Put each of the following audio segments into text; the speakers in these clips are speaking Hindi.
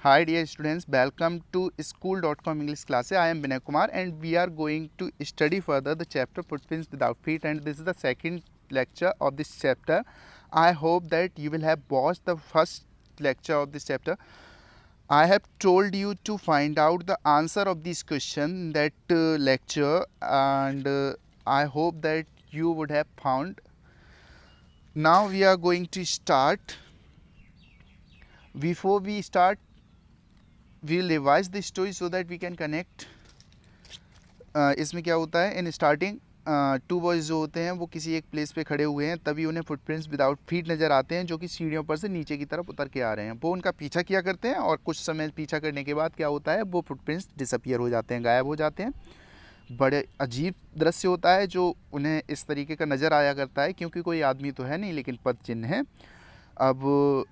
Hi dear students, welcome to school.com English classes. I am Vinay Kumar and we are going to study further the chapter Footprints Without Feet, and this is the second lecture of this chapter. I hope that you will have watched the first lecture of this chapter. I have told you to find out the answer of this question in that lecture, and I hope that you would have found. Now we are going to start. Before we start, we will revise the story so that we can connect. इसमें क्या होता है, इन स्टार्टिंग टू बॉयज़ जो होते हैं वो किसी एक प्लेस पे खड़े हुए हैं, तभी उन्हें फुटप्रिंट्स विदाउट फीट नज़र आते हैं जो कि सीढ़ियों पर से नीचे की तरफ उतर के आ रहे हैं। वो उनका पीछा किया करते हैं और कुछ समय पीछा करने के बाद क्या होता है, वो फुटप्रिंट्स डिसअपियर हो जाते हैं, गायब हो जाते हैं। बड़े अजीब दृश्य होता है जो उन्हें इस तरीके का नज़र आया करता है, क्योंकि कोई आदमी तो है नहीं लेकिन पद चिन्ह है। अब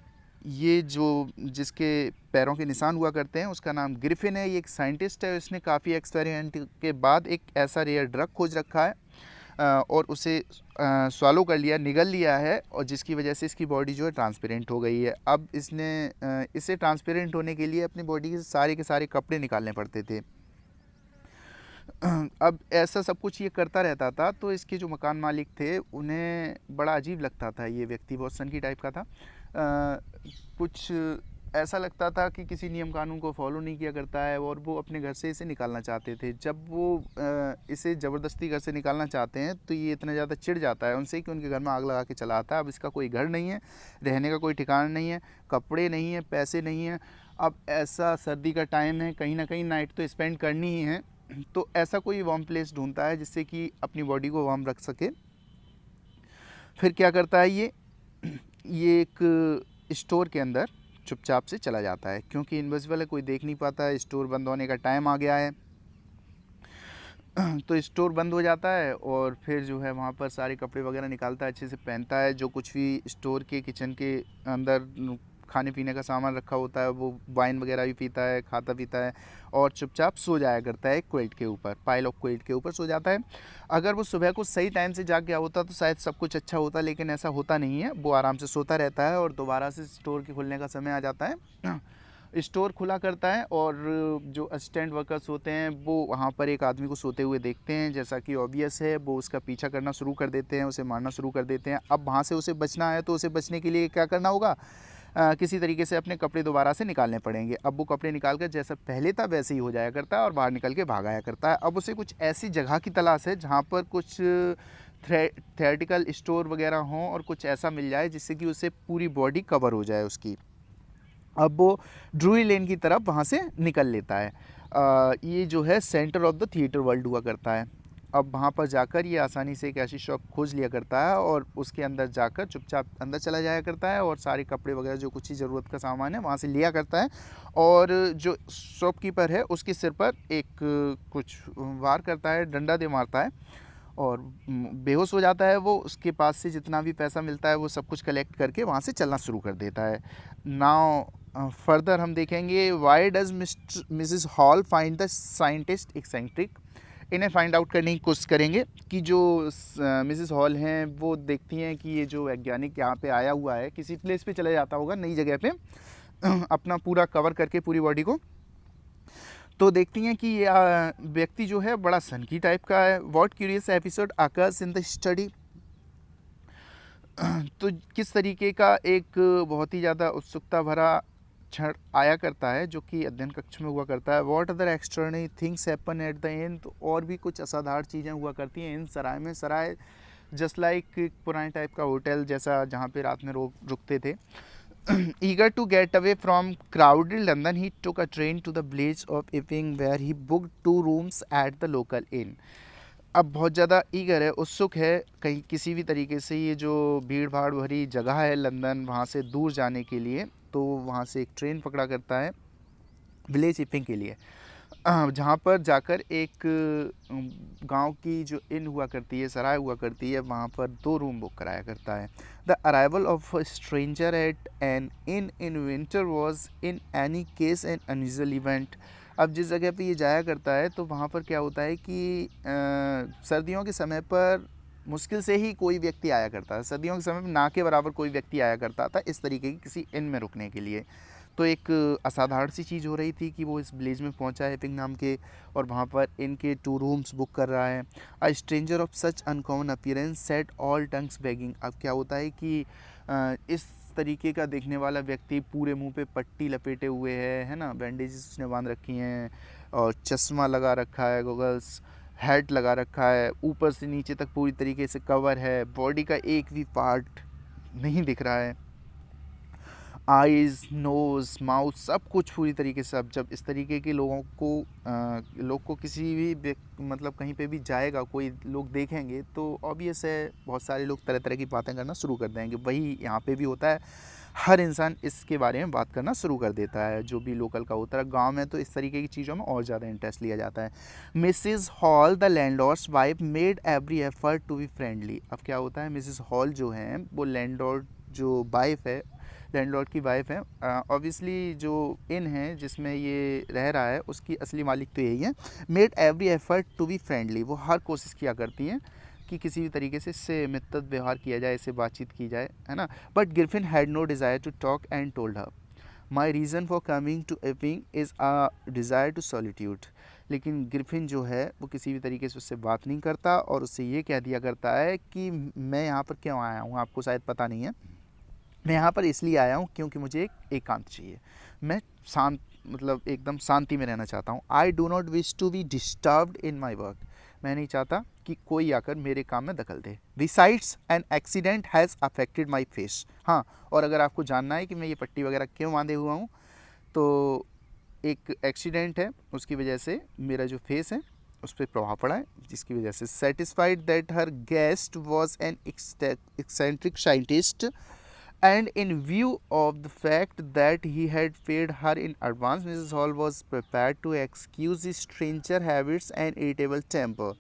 ये जो जिसके पैरों के निशान हुआ करते हैं उसका नाम ग्रिफिन है। ये एक साइंटिस्ट है, इसने काफ़ी एक्सपेरिमेंट के बाद एक ऐसा रेयर ड्रग खोज रखा है और उसे स्वालो कर लिया, निगल लिया है, और जिसकी वजह से इसकी बॉडी जो है ट्रांसपेरेंट हो गई है। अब इसने इसे ट्रांसपेरेंट होने के लिए अपनी बॉडी के सारे कपड़े निकालने पड़ते थे। अब ऐसा सब कुछ ये करता रहता था, तो इसके जो मकान मालिक थे उन्हें बड़ा अजीब लगता था। ये व्यक्ति बहुत सनकी टाइप का था, कुछ ऐसा लगता था कि किसी नियम कानून को फॉलो नहीं किया करता है, और वो अपने घर से इसे निकालना चाहते थे। जब वो इसे ज़बरदस्ती घर से निकालना चाहते हैं तो ये इतना ज़्यादा चिढ़ जाता है उनसे कि उनके घर में आग लगा के चला आता है। अब इसका कोई घर नहीं है, रहने का कोई ठिकाना नहीं है, कपड़े नहीं है, पैसे नहीं हैं। अब ऐसा सर्दी का टाइम है, कहीं ना कहीं नाइट तो स्पेंड करनी ही है, तो ऐसा कोई वार्म प्लेस ढूंढता है जिससे कि अपनी बॉडी को वार्म रख सके। फिर क्या करता है ये एक स्टोर के अंदर चुपचाप से चला जाता है, क्योंकि इनविजिबल है, कोई देख नहीं पाता है। स्टोर बंद होने का टाइम आ गया है, तो स्टोर बंद हो जाता है और फिर जो है वहाँ पर सारे कपड़े वगैरह निकालता है, अच्छे से पहनता है। जो कुछ भी स्टोर के किचन के अंदर खाने पीने का सामान रखा होता है, वो वाइन वगैरह भी पीता है, खाता पीता है, और चुपचाप सो जाया करता है क्विल्ट के ऊपर, पाइल ऑफ क्विल्ट के ऊपर सो जाता है। अगर वो सुबह को सही टाइम से जाग गया होता तो शायद सब कुछ अच्छा होता, लेकिन ऐसा होता नहीं है। वो आराम से सोता रहता है और दोबारा से स्टोर के खुलने का समय आ जाता है। स्टोर खुला करता है और जो असिस्टेंट वर्कर्स होते हैं वो वहाँ पर एक आदमी को सोते हुए देखते हैं। जैसा कि ऑब्वियस है, वो उसका पीछा करना शुरू कर देते हैं, उसे मारना शुरू कर देते हैं। अब वहाँ से उसे बचना है, तो उसे बचने के लिए क्या करना होगा, किसी तरीके से अपने कपड़े दोबारा से निकालने पड़ेंगे। अब वो कपड़े निकाल कर जैसा पहले था वैसे ही हो जाया करता है और बाहर निकल के भाग आया करता है। अब उसे कुछ ऐसी जगह की तलाश है जहाँ पर कुछ थिएटिकल स्टोर वगैरह हों और कुछ ऐसा मिल जाए जिससे कि उसे पूरी बॉडी कवर हो जाए उसकी। अब वो ड्रूई लेन की तरफ वहाँ से निकल लेता है। ये जो है centre of the theatre world हुआ करता है। अब वहाँ पर जाकर ये आसानी से एक ऐसी शॉप खोज लिया करता है और उसके अंदर जाकर चुपचाप अंदर चला जाया करता है और सारे कपड़े वगैरह जो कुछ ही ज़रूरत का सामान है वहाँ से लिया करता है। और जो शॉपकीपर है उसके सिर पर एक कुछ वार करता है, डंडा दे मारता है, और बेहोश हो जाता है वो। उसके पास से जितना भी पैसा मिलता है वो सब कुछ कलेक्ट करके वहाँ से चलना शुरू कर देता है। नाउ फर्दर हम देखेंगे, why does Mrs hall find the scientist eccentric. इन्हें फाइंड आउट करने की कोशिश करेंगे कि जो मिसेस हॉल हैं वो देखती हैं कि ये जो वैज्ञानिक यहाँ पे आया हुआ है, किसी प्लेस पे चला जाता होगा नई जगह पे अपना पूरा कवर करके पूरी बॉडी को, तो देखती हैं कि ये व्यक्ति जो है बड़ा सनकी टाइप का है। What curious episode occurs in the study. तो किस तरीके का एक बहुत ही ज़्यादा उत्सुकता भरा क्षण आया करता है जो कि अध्ययन कक्ष में हुआ करता है। What other extraordinary things happen at the end. तो और भी कुछ असाधारण चीज़ें हुआ करती हैं इन सराय में। सराय जस्ट लाइक पुराने टाइप का होटल जैसा जहाँ पे रात में रुकते थे। Eager to get away from crowded London, he took a train to the village of Epping, where he booked 2 rooms at the local inn. अब बहुत ज़्यादा ईगर है, उत्सुक है कहीं किसी भी तरीके से ये जो भीड़ भाड़ भरी जगह है लंदन, वहाँ से दूर जाने के लिए। तो वहाँ से एक ट्रेन पकड़ा करता है विलेज इपिंग के लिए, जहाँ पर जाकर एक गांव की जो इन हुआ करती है, सराय हुआ करती है, वहाँ पर 2 रूम बुक कराया करता है। The arrival of a stranger eight N in winter was in any case N unusual event. अब जिस जगह पे ये जाया करता है तो वहाँ पर क्या होता है कि सर्दियों के समय पर मुश्किल से ही कोई व्यक्ति आया करता है। सर्दियों के समय में ना के बराबर कोई व्यक्ति आया करता था इस तरीके की किसी इन में रुकने के लिए। तो एक असाधारण सी चीज़ हो रही थी कि वो इस विलेज में पहुंचा है एपिंग नाम के, और वहाँ पर इनके 2 रूम्स बुक कर रहा है। A stranger of such uncommon appearance set all tongues begging. अब क्या होता है कि इस तरीके का देखने वाला व्यक्ति पूरे मुंह पे पट्टी लपेटे हुए है ना, बैंडेजेस उसने बांध रखी हैं, और चश्मा लगा रखा है, गॉगल्स, हैट लगा रखा है, ऊपर से नीचे तक पूरी तरीके से कवर है, बॉडी का एक भी पार्ट नहीं दिख रहा है, आइज़, नोज़, माउथ, सब कुछ पूरी तरीके से। अब जब इस तरीके के लोग को किसी भी मतलब कहीं पे भी जाएगा, कोई लोग देखेंगे तो ऑब्वियस है बहुत सारे लोग तरह तरह की बातें करना शुरू कर देंगे। वही यहाँ पे भी होता है, हर इंसान इसके बारे में बात करना शुरू कर देता है, जो भी लोकल का होता है। गांव में तो इस तरीके की चीज़ों में और ज़्यादा इंटरेस्ट लिया जाता है। Mrs Hall the landlord's wife made every effort to be friendly. अब क्या होता है, मिसिज हॉल जो हैं वो लैंडलॉर्ड जो वाइफ है, लैंडलॉर्ड की वाइफ है, ऑब्वियसली जो इन है जिसमें ये रह रहा है उसकी असली मालिक तो यही है। Made every effort to be friendly, वो हर कोशिश किया करती हैं कि किसी भी तरीके से इससे मित्रवत व्यवहार किया जाए, इससे बातचीत की जाए, है ना। But Griffin had no desire to talk and told her my reason for coming to Iping is a desire to solitude. लेकिन ग्रिफिन जो है वो किसी भी तरीके से उससे बात नहीं करता, और उससे ये कह दिया करता है कि मैं यहाँ पर क्यों आया हूँ, आपको शायद पता नहीं है। मैं यहाँ पर इसलिए आया हूँ क्योंकि मुझे एक एकांत चाहिए, मैं शांत, मतलब एकदम शांति में रहना चाहता हूँ। I do not wish to be disturbed in my work. मैं नहीं चाहता कि कोई आकर मेरे काम में दखल दे। Besides an accident has affected my face. हाँ, और अगर आपको जानना है कि मैं ये पट्टी वगैरह क्यों बांधे हुआ हूँ, तो एक एक्सीडेंट है, उसकी वजह से मेरा जो फेस है उस पर प्रभाव पड़ा है, जिसकी वजह से। Satisfied that her guest was an eccentric scientist and in view of the fact that he had paid her in advance, Mrs. Hall was prepared to excuse his stranger habits and irritable temper.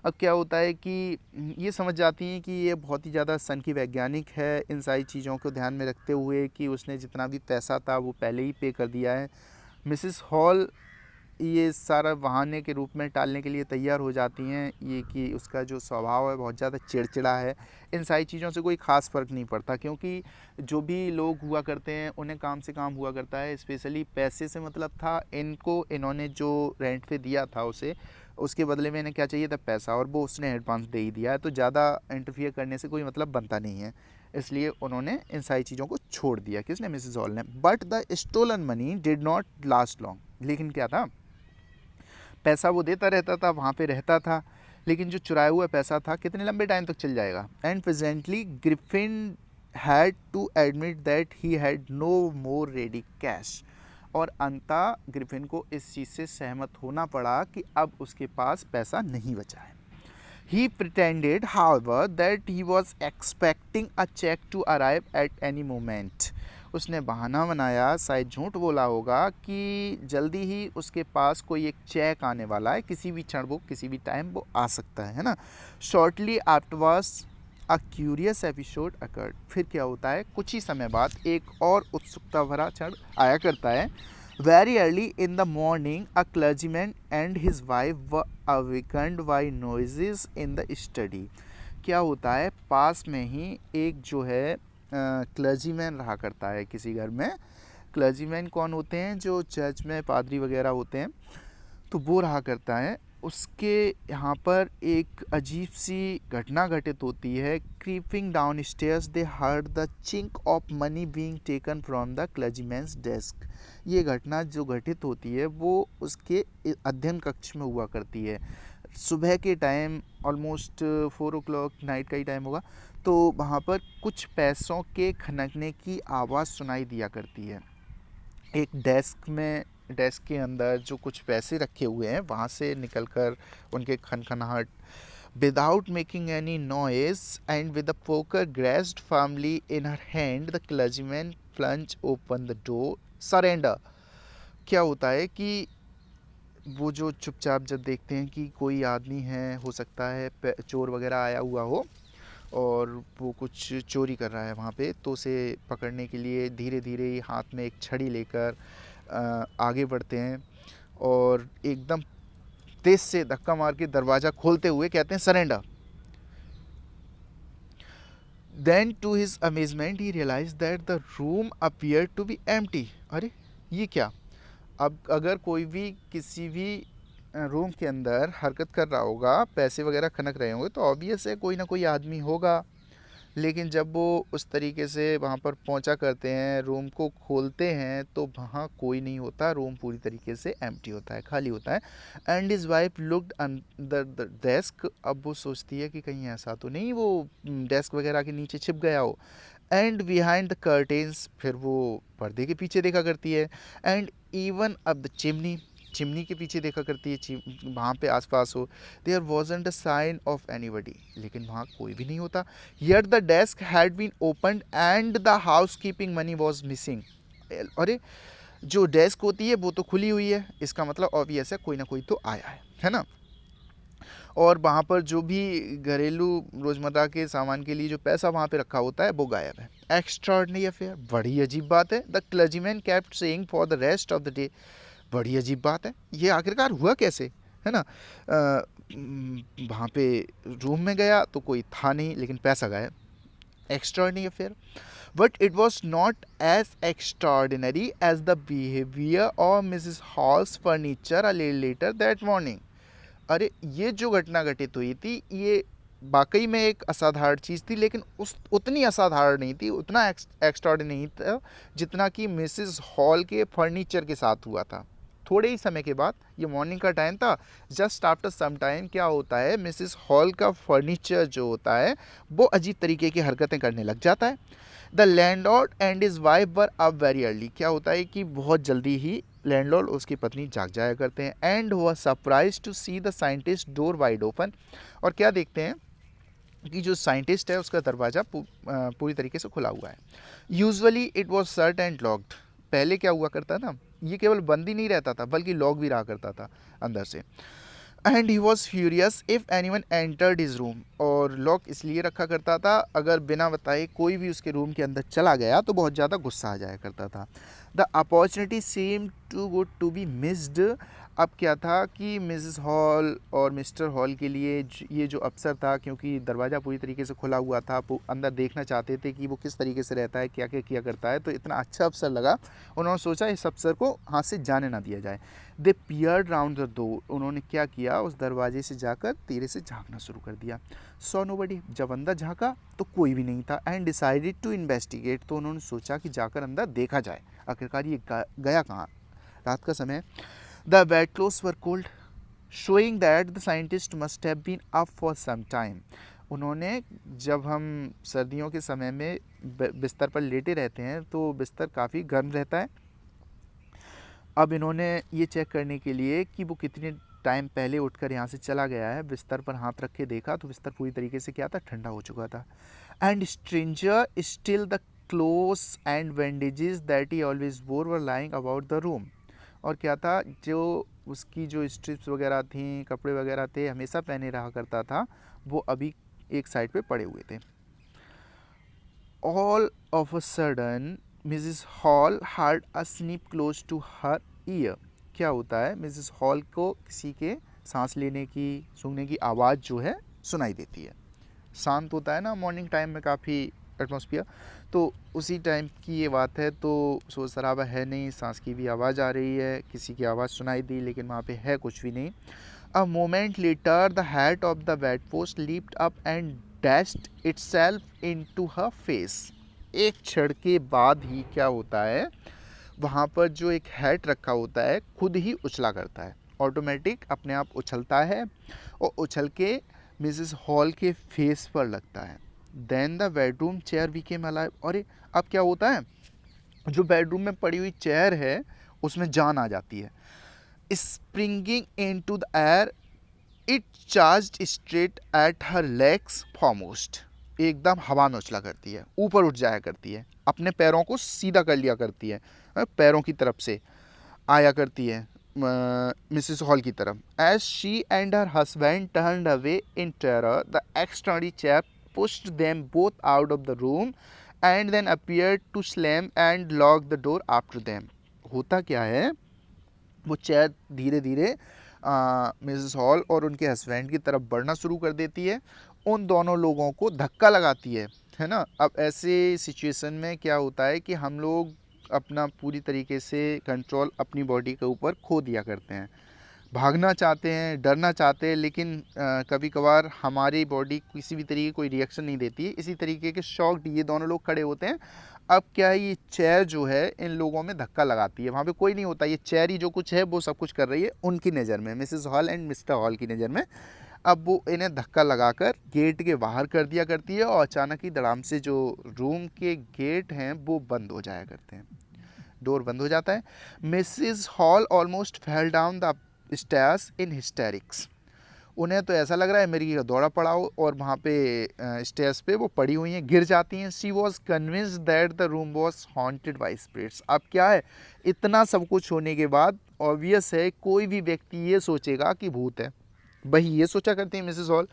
अब क्या होता है कि ये समझ जाती हैं कि ये बहुत ही ज़्यादा सन की वैज्ञानिक है, इन सारी चीज़ों को ध्यान में रखते हुए कि उसने जितना भी पैसा था वो पहले ही पे कर दिया है। मिसिस हॉल ये सारा बहाने के रूप में टालने के लिए तैयार हो जाती हैं, ये कि उसका जो स्वभाव है बहुत ज़्यादा चिड़चिड़ा है। इन सारी चीज़ों से कोई ख़ास फ़र्क नहीं पड़ता, क्योंकि जो भी लोग हुआ करते हैं उन्हें काम से काम हुआ करता है, स्पेशली पैसे से मतलब था इनको। इन्होंने जो रेंट पे दिया था उसे, उसके बदले में इन्हें क्या चाहिए था, पैसा, और वो उसने एडवांस दे ही दिया है, तो ज़्यादा इंटरफियर करने से कोई मतलब बनता नहीं है। इसलिए उन्होंने इन सारी चीज़ों को छोड़ दिया, किसने, मिसेस हॉल ने। But the stolen money did not last long. लेकिन क्या था, पैसा वो देता रहता था, वहाँ पे रहता था, लेकिन जो चुराया हुआ पैसा था कितने लंबे टाइम तक चल जाएगा। And presently Griffin had to admit that he had no more ready cash. और अंता ग्रिफिन को इस चीज़ से सहमत होना पड़ा कि अब उसके पास पैसा नहीं बचा है। He pretended, however, that he was expecting a check to arrive at any moment. उसने बहाना बनाया, शायद झूठ बोला होगा, कि जल्दी ही उसके पास कोई एक चेक आने वाला है, किसी भी क्षण वो, किसी भी टाइम वो आ सकता है ना। Shortly afterwards a curious episode occurred. फिर क्या होता है, कुछ ही समय बाद एक और उत्सुकता भरा क्षण आया करता है। Very early in the morning, a clergyman and his wife were awakened by noises in the study. क्या होता है, पास में ही एक जो है क्लर्जीमैन रहा करता है किसी घर में। क्लर्जीमैन कौन होते हैं, जो चर्च में पादरी वगैरह होते हैं, तो वो रहा करता है। उसके यहाँ पर एक अजीब सी घटना घटित होती है। Creeping down stairs they heard the chink of money being taken from the clergyman's desk. ये घटना जो घटित होती है वो उसके अध्ययन कक्ष में हुआ करती है। सुबह के टाइम, ऑलमोस्ट 4 o'clock नाइट का ही टाइम होगा, तो वहाँ पर कुछ पैसों के खनकने की आवाज़ सुनाई दिया करती है। एक डेस्क के अंदर जो कुछ पैसे रखे हुए हैं वहाँ से निकलकर उनके खनखनाहट। Without making any noise and with the poker grasped firmly in her hand the clergyman plunge open the door surrender. क्या होता है कि वो जो चुपचाप जब देखते हैं कि कोई आदमी है, हो सकता है चोर वगैरह आया हुआ हो और वो कुछ चोरी कर रहा है वहाँ पे, तो उसे पकड़ने के लिए धीरे धीरे हाथ में एक छड़ी लेकर आगे बढ़ते हैं, और एकदम तेज से धक्का मार के दरवाज़ा खोलते हुए कहते हैं surrender. Then to his amazement he realize that the room appear to be empty. अरे ये क्या? अब अगर कोई भी किसी भी रूम के अंदर हरकत कर रहा होगा, पैसे वगैरह खनक रहे होंगे, तो ऑब्वियस है कोई ना कोई आदमी होगा। लेकिन जब वो उस तरीके से वहाँ पर पहुँचा करते हैं, रूम को खोलते हैं, तो वहाँ कोई नहीं होता, रूम पूरी तरीके से एम्प्टी होता है, खाली होता है। And his wife looked under the desk. अब वो सोचती है कि कहीं ऐसा तो नहीं वो डेस्क वगैरह के नीचे छिप गया हो। एंड बिहाइंड द कर्टेन्स, फिर वो पर्दे के पीछे देखा करती है। And even up the chimney, chimney के पीछे देखा करती है, वहाँ पे आसपास हो। There wasn't a sign of anybody, लेकिन वहाँ कोई भी नहीं होता। Yet the desk had been opened and the housekeeping money was missing. अरे जो डेस्क होती है वो तो खुली हुई है, इसका मतलब ऑब्वियस है कोई ना कोई तो आया है ना। और वहाँ पर जो भी घरेलू रोज़मर्रा के सामान के लिए जो पैसा वहाँ पे रखा होता है वो गायब है। एक्स्ट्राऑर्डिनरी अफेयर, बड़ी अजीब बात है। The clergyman kept saying for the rest of the day, बड़ी अजीब बात है, ये आखिरकार हुआ कैसे, है ना। वहाँ पे रूम में गया तो कोई था नहीं, लेकिन पैसा गायब। Extraordinary affair, but it was not as extraordinary as the behaviour of Mrs Hall's furniture a little later that morning. अरे ये जो घटना घटित हुई थी, ये वाकई में एक असाधारण चीज़ थी, लेकिन उस उतनी असाधारण नहीं थी, उतना एक्स्ट्राऑर्डिनरी नहीं था जितना कि मिसिस हॉल के फर्नीचर के साथ हुआ था। थोड़े ही समय के बाद, ये मॉर्निंग का टाइम था, जस्ट आफ्टर सम टाइम क्या होता है, मिसिस हॉल का फर्नीचर जो होता है वो अजीब तरीके की हरकतें करने लग जाता है। The landlord and his wife were up very early, क्या होता है कि बहुत जल्दी ही लैंडलॉर्ड और उसकी पत्नी जाग जाया करते हैं। एंड हुआ surprise to see the scientist door wide open, और क्या देखते हैं कि जो साइंटिस्ट है उसका दरवाज़ा पूरी तरीके से खुला हुआ है। Usually it was shut and locked, पहले क्या हुआ करता ना, ये केवल बंद ही नहीं रहता था बल्कि लॉक भी रहा करता था अंदर से। And he was furious if anyone entered his room, और लॉक इसलिए रखा करता था, अगर बिना बताए कोई भी उसके रूम के अंदर चला गया तो बहुत ज़्यादा गुस्सा आ जाया करता था। The opportunity seem too good to be missed. अब क्या था कि मिसेस हॉल और मिस्टर हॉल के लिए ये जो अवसर था, क्योंकि दरवाज़ा पूरी तरीके से खुला हुआ था, वो अंदर देखना चाहते थे कि वो किस तरीके से रहता है, क्या क्या किया करता है, तो इतना अच्छा अवसर लगा, उन्होंने सोचा इस अवसर को हाथ से जाने ना दिया जाए। दे पियर्ड राउंड द डोर, उन्होंने क्या किया, उस दरवाजे से जाकर धीरे से झांकना शुरू कर दिया। सो नोबडी, जब अंदर झांका तो कोई भी नहीं था। एंड डिसाइडेड टू इन्वेस्टिगेट, तो उन्होंने सोचा कि जाकर अंदर देखा जाए आखिरकार ये गया कहाँ। रात का समय, the bed clothes were cold showing that the scientist must have been up for some time. उन्होंने, जब हम सर्दियों के समय में बिस्तर पर लेटे रहते हैं तो बिस्तर काफ़ी गर्म रहता है। अब इन्होंने ये चेक करने के लिए कि वो कितने टाइम पहले उठकर यहाँ से चला गया है, बिस्तर पर हाथ रख के देखा तो बिस्तर पूरी तरीके से क्या था, ठंडा हो चुका था। And stranger still the clothes and bandages that he always wore were lying about the room. और क्या था, जो उसकी जो स्ट्रिप्स वगैरह थी, कपड़े वगैरह थे, हमेशा पहने रहा करता था, वो अभी एक साइड पे पड़े हुए थे। All of a sudden Mrs Hall heard a sniff close to her ear. क्या होता है, मिसेस हॉल को किसी के सांस लेने की, सूंघने की आवाज़ जो है सुनाई देती है। शांत होता है ना मॉर्निंग टाइम में काफ़ी एटमॉस्फियर, तो उसी टाइम की ये बात है। तो शोर शराबा है नहीं, सांस की भी आवाज़ आ रही है, किसी की आवाज़ सुनाई दी, लेकिन वहाँ पे है कुछ भी नहीं। A moment later the head of the bed post leaped up and dashed itself into her face. एक क्षण के बाद ही क्या होता है, वहाँ पर जो एक हैट रखा होता है खुद ही उछला करता है, ऑटोमेटिक अपने आप उछलता है और उछल के मिसेस हॉल के फेस पर लगता है। Then the bedroom chair became alive. और अब क्या होता है, जो बेडरूम में पड़ी हुई चेयर है उसमें जान आ जाती है। Springing into the air it charged straight at her legs foremost. एकदम हवा में उछला करती है, ऊपर उठ जाया करती है, अपने पैरों को सीधा कर लिया करती है, पैरों की तरफ से आया करती है मिसेस हॉल की तरफ। As she and her husband turned away in terror the extraordinary chap pushed them both out of the room and then appeared to slam and lock the door after them. होता क्या है, वो चेयर धीरे धीरे मिसेस हॉल और उनके हस्बैंड की तरफ बढ़ना शुरू कर देती है, उन दोनों लोगों को धक्का लगाती है है ना। अब ऐसे सिचुएशन में क्या होता है कि हम लोग अपना पूरी तरीके से कंट्रोल अपनी बॉडी के ऊपर खो दिया करते हैं, भागना चाहते हैं, डरना चाहते हैं, लेकिन कभी कभार हमारी बॉडी किसी भी तरीके कोई रिएक्शन नहीं देती है। इसी तरीके के शॉक्ड ये दोनों लोग खड़े होते हैं। अब क्या है, ये चेयर जो है इन लोगों में धक्का लगाती है, वहाँ पे कोई नहीं होता, ये चेयर ही जो कुछ है वो सब कुछ कर रही है उनकी नज़र में, Mrs hall and mister hall की नज़र में। अब वो इन्हें धक्का लगाकर गेट के बाहर कर दिया करती है, और अचानक ही धड़ाम से जो रूम के गेट हैं वो बंद हो जाया करते हैं, डोर बंद हो जाता है। Mrs hall almost fell down the stairs in hysterics. उन्हें तो ऐसा लग रहा है मेरी दौड़ा पड़ा हो, और वहाँ पे स्टेयर्स पे वो पड़ी हुई हैं, गिर जाती हैं। She was convinced that the room was haunted by spirits. अब क्या है, इतना सब कुछ होने के बाद ऑब्वियस है कोई भी व्यक्ति ये सोचेगा कि भूत है। वही ये सोचा करती है मिसेस हॉल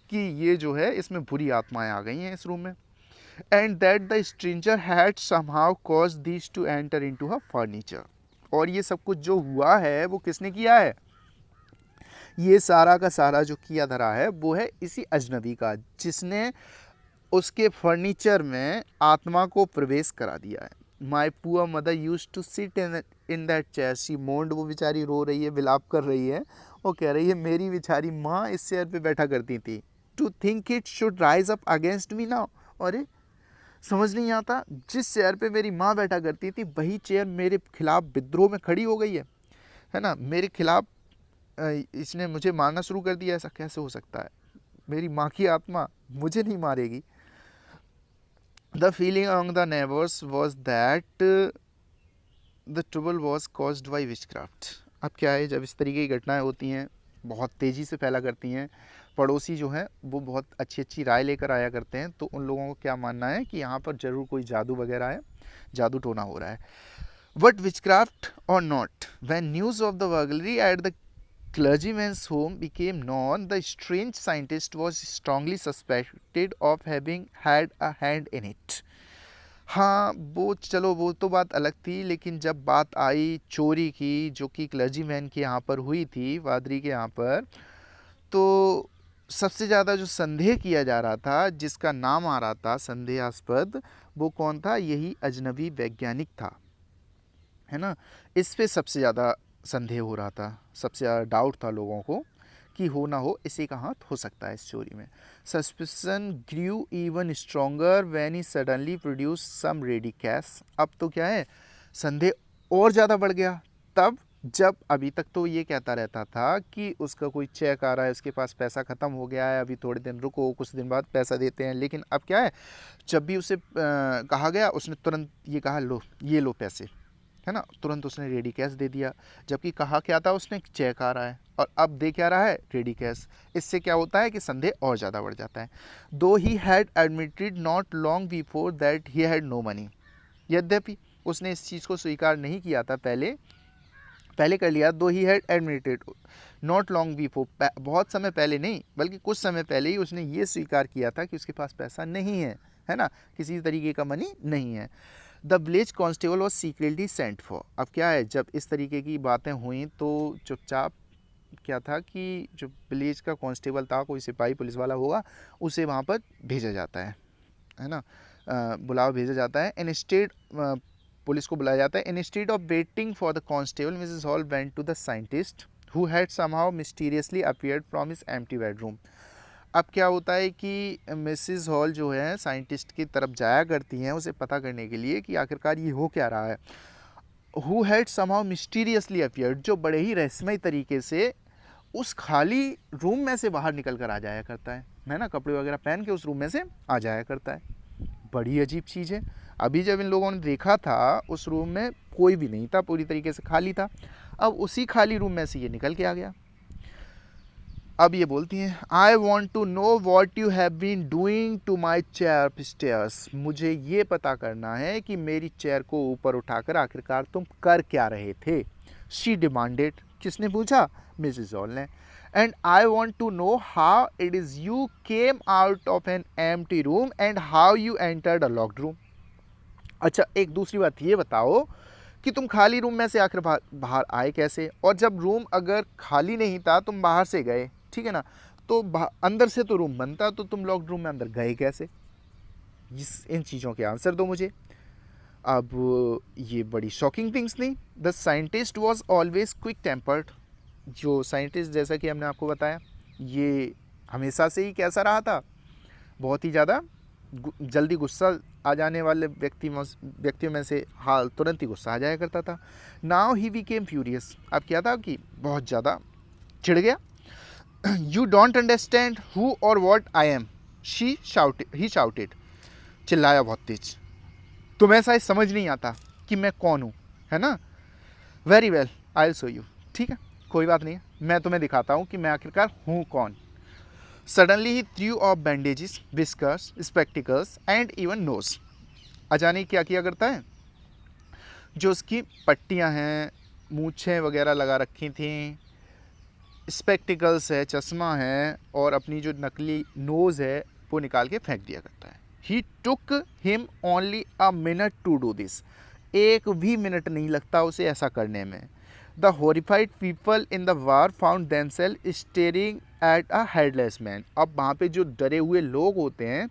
कि ये जो है इसमें बुरी आत्माएं आ गई हैं इस रूम में, and that the stranger had somehow caused this to enter into her furniture. और ये सब कुछ जो हुआ है वो किसने किया है, ये सारा का सारा जो किया धरा है वो है इसी अजनबी का, जिसने उसके फर्नीचर में आत्मा को प्रवेश करा दिया है। My poor mother use to sit in that chair, she moaned. वो बेचारी रो रही है, विलाप कर रही है, वो कह रही है मेरी बेचारी माँ इस चेयर पे बैठा करती थी। To think it should rise up against me now. अरे समझ नहीं आता, जिस चेयर पे मेरी माँ बैठा करती थी वही चेयर मेरे खिलाफ विद्रोह में खड़ी हो गई है ना, मेरे खिलाफ इसने मुझे मारना शुरू कर दिया। ऐसा कैसे हो सकता है, मेरी माँ की आत्मा मुझे नहीं मारेगी। The feeling among the neighbours was that the trouble was caused by witchcraft. अब क्या है, जब इस तरीके की घटनाएं होती हैं बहुत तेज़ी से फैला करती हैं, पड़ोसी जो हैं वो बहुत अच्छी अच्छी राय लेकर आया करते हैं, तो उन लोगों को क्या मानना है कि यहाँ पर ज़रूर कोई जादू वगैरह है, जादू टोना हो रहा है। बट विचक्राफ्ट और not, when news of the burglary at the clergyman's home became known, the strange scientist was strongly suspected of having had a hand in it. हाँ वो चलो वो तो बात अलग थी, लेकिन जब बात आई चोरी की जो कि क्लर्जीमैन के यहाँ पर हुई थी, पादरी के यहाँ पर, तो सबसे ज़्यादा जो संदेह किया जा रहा था, जिसका नाम आ रहा था संदेहास्पद, वो कौन था, यही अजनबी वैज्ञानिक था, है ना। इस पे सबसे ज़्यादा संदेह हो रहा था, सबसे ज़्यादा डाउट था लोगों को कि हो ना हो इसी का हाथ हो सकता है इस चोरी में। Suspicion grew even stronger when he suddenly produce some ready cash. अब तो क्या है, संदेह और ज़्यादा बढ़ गया तब जब, अभी तक तो ये कहता रहता था कि उसका कोई चेक आ रहा है, उसके पास पैसा ख़त्म हो गया है, अभी थोड़े दिन रुको, कुछ दिन बाद पैसा देते हैं। लेकिन अब क्या है, जब भी उसे कहा गया उसने तुरंत ये कहा लो ये लो पैसे, है ना, तुरंत उसने रेडी कैश दे दिया। जबकि कहा क्या था उसने, चेक आ रहा है, और अब दे क्या रहा है, रेडी कैश। इससे क्या होता है कि संदेह और ज़्यादा बढ़ जाता है। Though he had admitted not long before that he had no money. यद्यपि उसने इस चीज़ को स्वीकार नहीं किया था, पहले कर लिया। दो he had admitted not long before, बहुत समय पहले नहीं बल्कि कुछ समय पहले ही उसने ये स्वीकार किया था कि उसके पास पैसा नहीं है ना, किसी तरीके का मनी नहीं है। The village constable was secretly sent for. अब क्या है, जब इस तरीके की बातें हुई तो चुपचाप क्या था कि जो विलेज का कांस्टेबल था, कोई सिपाही पुलिस वाला होगा, उसे वहाँ पर भेजा जाता है ना, बुलावा भेजा जाता है। इंस्टेड पुलिस को बुलाया जाता है। Instead of waiting for the constable, Mrs Hall went to the scientist who had somehow mysteriously appeared from his empty bedroom. अब क्या होता है कि मिसेस हॉल जो है साइंटिस्ट की तरफ जाया करती हैं उसे पता करने के लिए कि आखिरकार ये हो क्या रहा है। Who had somehow mysteriously appeared, जो बड़े ही रहस्यमय तरीके से उस खाली रूम में से बाहर निकल कर आ जाया करता है ना, कपड़े वगैरह पहन के उस रूम में से आ जाया करता है। बड़ी अजीब चीज़ है। अभी जब इन लोगों ने देखा था उस रूम में कोई भी नहीं था, पूरी तरीके से खाली था। अब उसी खाली रूम में से ये निकल के आ गया। अब ये बोलती हैं, I want to know what you have been doing to my chair stairs. मुझे ये पता करना है कि मेरी चेयर को ऊपर उठाकर आखिरकार तुम कर क्या रहे थे। शी डिमांडेड, किसने पूछा, मिसेस हॉल ने। And I want to know how it is you came out of an empty room and how you entered a locked room. अच्छा, एक दूसरी बात ये बताओ कि तुम खाली रूम में से आखिर बाहर आए कैसे, और जब रूम अगर खाली नहीं था, तुम बाहर से गए, ठीक है ना, तो अंदर से तो रूम बंद था, तो तुम लॉक्ड रूम में अंदर गए कैसे। इन चीज़ों के आंसर दो मुझे। अब ये बड़ी शॉकिंग थिंग्स नहीं। The scientist was always quick tempered. जो साइंटिस्ट, जैसा कि हमने आपको बताया, ये हमेशा से ही कैसा रहा था, बहुत ही ज़्यादा जल्दी गुस्सा आ जाने वाले व्यक्तियों में से हाल तुरंत ही गुस्सा आ जाया करता था। Now he became furious. अब क्या था कि बहुत ज़्यादा चिढ़ गया। यू डोंट अंडरस्टैंड हु और what I am, he shouted. चिल्लाया बहुत तेज। तुम्हें ऐसा समझ नहीं आता कि मैं कौन हूँ, है ना? Very well, I will show you. ठीक है, कोई बात नहीं है, मैं तुम्हें दिखाता हूँ कि मैं आखिरकार हूँ कौन। Suddenly he threw off bandages, whiskers, spectacles and even nose. अचानक क्या किया करता है, जो उसकी पट्टियाँ हैं, मूछें वगैरह लगा रखी थी, स्पेक्टिकल्स है, चश्मा है, और अपनी जो नकली नोज़ है वो निकाल के फेंक दिया करता है। He took him only a minute to do this. एक भी मिनट नहीं लगता उसे ऐसा करने में। The horrified people in the war found themselves staring at a headless man. अब वहाँ पे जो डरे हुए लोग होते हैं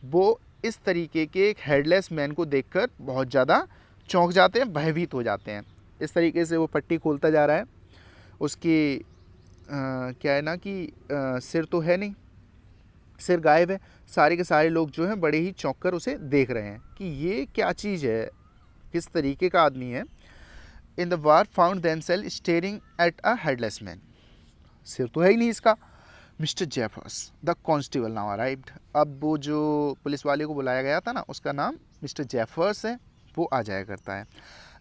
वो इस तरीके के एक हेडलेस मैन को देखकर बहुत ज़्यादा चौंक जाते हैं, भयभीत हो जाते हैं। इस तरीके से वो पट्टी खोलता जा रहा है। उसकी क्या है ना कि सिर तो है नहीं, सिर गायब है। सारे के सारे लोग जो हैं बड़े ही चौंक कर उसे देख रहे हैं कि ये क्या चीज़ है, किस तरीके का आदमी है। In the war found themselves staring at a headless man. सिर तो है ही नहीं इसका। Mr Jaffers the constable now arrived. अब वो जो पुलिस वाले को बुलाया गया था ना, उसका नाम मिस्टर जेफर्स है, वो आ जाया करता है।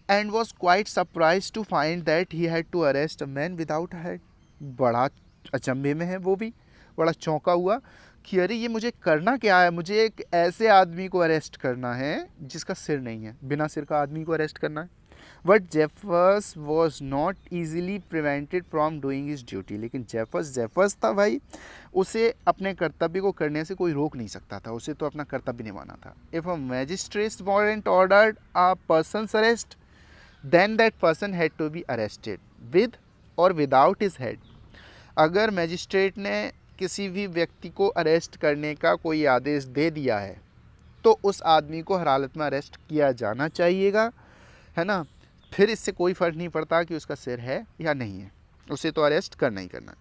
And was quite surprise to find that he had to arrest a man without head. बड़ा अचंभे में है वो भी, बड़ा चौंका हुआ कि अरे ये मुझे करना क्या है, मुझे एक ऐसे आदमी को अरेस्ट करना है जिसका सिर नहीं है, बिना सिर का आदमी को अरेस्ट करना है। But Jeffers was not easily prevented from doing his duty. लेकिन जेफर्स था भाई, उसे अपने कर्तव्य को करने से कोई रोक नहीं सकता था, उसे तो अपना कर्तव्य निभाना था। If a magistrate warrant ordered a person's arrest, then that person had to be arrested with or without his head. अगर मैजिस्ट्रेट ने किसी भी व्यक्ति को अरेस्ट करने का कोई आदेश दे दिया है तो उस आदमी को हर हालत में अरेस्ट किया जाना चाहिएगा, है ना? फिर इससे कोई फ़र्क नहीं पड़ता कि उसका सिर है या नहीं है, उसे तो अरेस्ट करना ही करना है।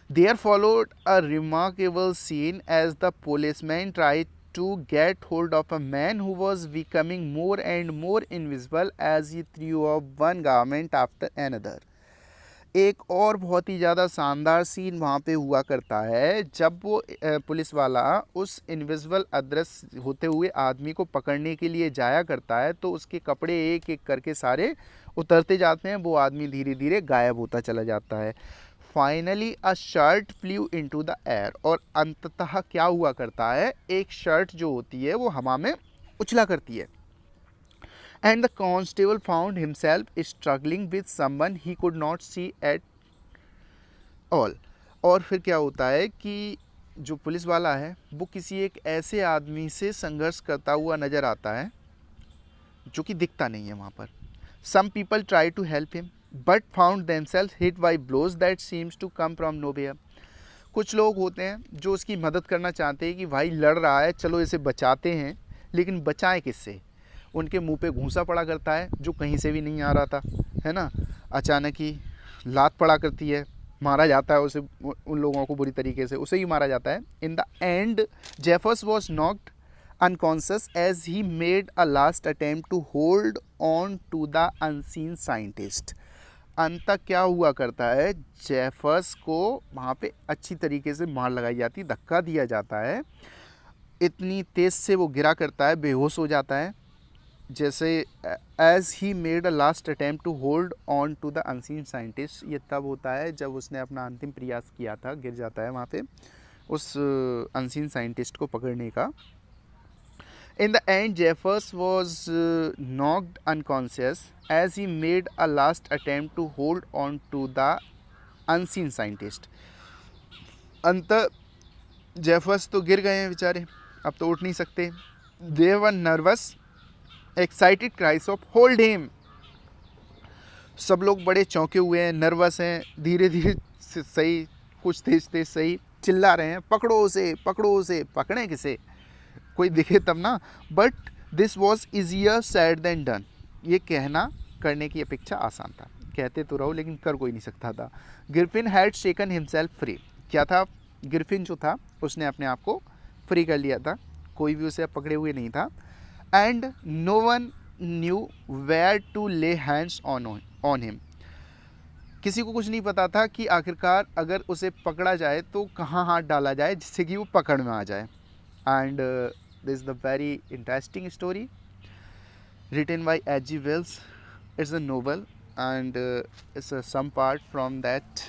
There followed a remarkable scene as the policeman tried to get hold of a man who was becoming more and more invisible as he threw off one garment after another. एक और बहुत ही ज़्यादा शानदार सीन वहाँ पे हुआ करता है जब वो पुलिस वाला उस इनविजिबल अदृश्य होते हुए आदमी को पकड़ने के लिए जाया करता है, तो उसके कपड़े एक एक करके सारे उतरते जाते हैं, वो आदमी धीरे धीरे गायब होता चला जाता है। Finally a shirt flew into the air. और अंततः क्या हुआ करता है, एक शर्ट जो होती है वो हवा में उछला करती है। And the constable found himself struggling with someone he could not see at all. और फिर क्या होता है कि जो पुलिस वाला है वो किसी एक ऐसे आदमी से संघर्ष करता हुआ नज़र आता है जो कि दिखता नहीं है वहाँ पर। Some people try to help him but found themselves hit by blows that seems to come from nowhere. कुछ लोग होते हैं जो उसकी मदद करना चाहते हैं कि भाई लड़ रहा है, चलो इसे बचाते हैं, लेकिन बचाएं किससे? उनके मुंह पे घूंसा पड़ा करता है जो कहीं से भी नहीं आ रहा था, है ना? अचानक ही लात पड़ा करती है, मारा जाता है उसे, उन लोगों को बुरी तरीके से उसे ही मारा जाता है। In the end Jaffers was knocked unconscious as he made a last attempt to hold on to the unseen scientist. अंत तक क्या हुआ करता है, जेफर्स को वहाँ पे अच्छी तरीके से मार लगाई जाती, धक्का दिया जाता है, इतनी तेज़ से वो गिरा करता है, बेहोश हो जाता है। जैसे as he made a last attempt to hold on to the unseen scientist, ये तब होता है जब उसने अपना अंतिम प्रयास किया था, गिर जाता है वहाँ पे उस अनसीन साइंटिस्ट को पकड़ने का। In the end Jaffers was knocked unconscious as he made a last attempt to hold on to the unseen scientist. अंत जेफर्स तो गिर गए हैं बेचारे, अब तो उठ नहीं सकते। They were nervous excited cries of hold him. सब लोग बड़े चौंके हुए हैं, नर्वस हैं, धीरे धीरे सही, कुछ तेज तेज सही चिल्ला रहे हैं, पकड़ो उसे, पकड़ो उसे। पकड़ें किसे? कोई दिखे तब ना, but this was easier said than done. ये कहना करने की अपेक्षा आसान था, कहते तो रहो लेकिन कर कोई नहीं सकता था। Griffin had shaken himself free. क्या था, ग्रिफिन जो था उसने अपने आप को फ्री कर लिया था, कोई भी उसे पकड़े हुए नहीं था। And no one knew where to lay hands on him. किसी को कुछ नहीं पता था कि आखिरकार अगर उसे पकड़ा जाए तो कहाँ हाथ डाला जाए जिससे कि वो पकड़ में आ जाए। And this is the very interesting story written by H.G. Wells. It's a novel and it's some part from that.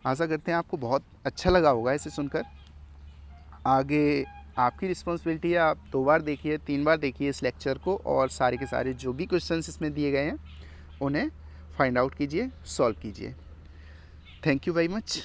आशा करते हैं आपको बहुत अच्छा लगा होगा इसे सुनकर। आगे आपकी रिस्पॉन्सिबिलिटी है, आप 2 बार देखिए 3 बार देखिए इस लेक्चर को, और सारे के सारे जो भी क्वेश्चंस इसमें दिए गए हैं उन्हें फाइंड आउट कीजिए, सॉल्व कीजिए। Thank you very much.